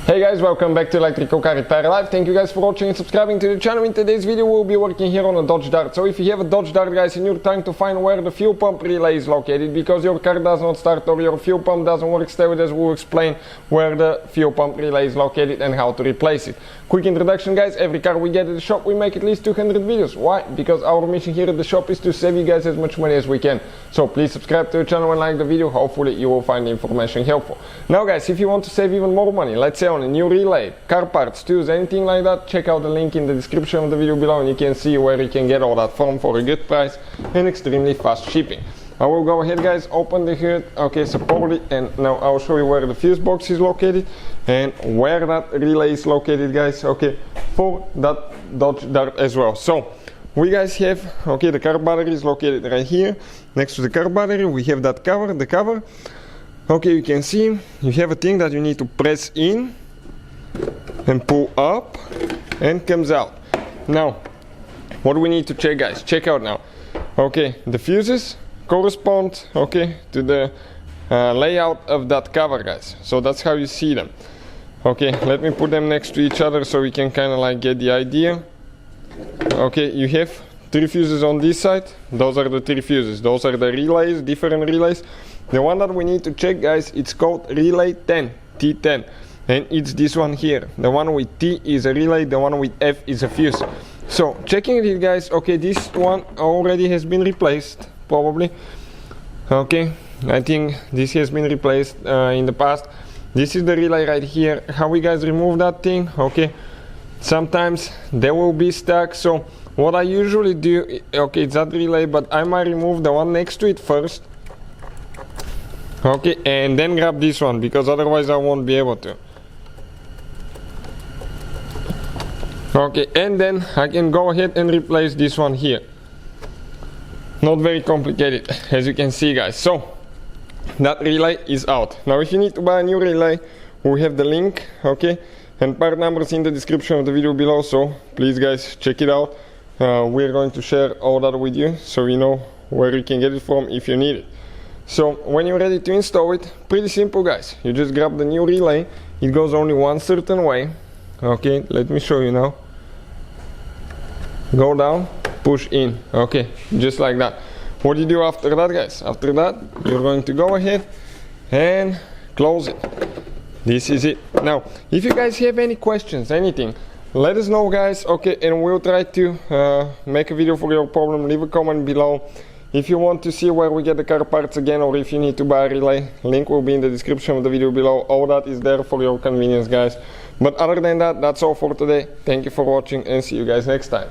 Hey guys, welcome back to Electrical Car Repair Live. Thank you guys for watching and subscribing to the channel. In today's video we'll be working here on a Dodge Dart. So if you have a Dodge Dart guys and you're trying to find where the fuel pump relay is located because your car does not start or your fuel pump doesn't work, stay with us, we'll explain where the fuel pump relay is located and how to replace it. Quick introduction guys, every car we get at the shop we make at least 200 videos. Why? Because our mission here at the shop is to save you guys as much money as we can. So please subscribe to the channel and like the video, hopefully you will find the information helpful. Now guys, if you want to save even more money, let's say on a new relay, car parts, tools, anything like that, check out the link in the description of the video below and you can see where you can get all that from for a good price and extremely fast shipping. I will go ahead guys, open the hood, okay, support it, and now I'll show you where the fuse box is located and where that relay is located guys, okay, for that Dodge Dart as well. So we guys have, okay, the car battery is located right here. Next to the car battery we have that cover, the cover. Okay, you can see you have a thing that you need to press in and pull up and comes out. Now what do we need to check guys? Check out now. Okay, the fuses correspond, okay, to the layout of that cover guys, so that's how you see them. Okay, let me put them next to each other so we can kind of like get the idea. Okay, you have 3 fuses on this side, those are the 3 fuses, those are the relays, different relays. The one that we need to check guys, it's called relay 10, T10, and it's this one here. The one with T is a relay, the one with F is a fuse. So checking it guys, okay, this one already has been replaced probably. Okay, I think this has been replaced in the past. This is the relay right here. How we guys remove that thing? Okay, sometimes they will be stuck, so what I usually do, okay, it's that relay, but I might remove the one next to it first, okay, and then grab this one because otherwise I won't be able to. Okay, and then I can go ahead and replace this one here. Not very complicated, as you can see guys. So that relay is out. Now if you need to buy a new relay, we have the link, okay, and part numbers in the description of the video below, so please guys check it out. We're going to share all that with you so you know where you can get it from if you need it. So when you're ready to install it, pretty simple guys, you just grab the new relay. It goes only one certain way. Okay, let me show you now. Go down, push in, okay, just like that. What do you do after that guys? After that you're going to go ahead and close it. This is it. Now if you guys have any questions, anything, let us know guys, okay, and we'll try to make a video for your problem. Leave a comment below. If you want to see where we get the car parts again, or if you need to buy a relay, link will be in the description of the video below. All that is there for your convenience guys. But other than that, that's all for today. Thank you for watching and see you guys next time.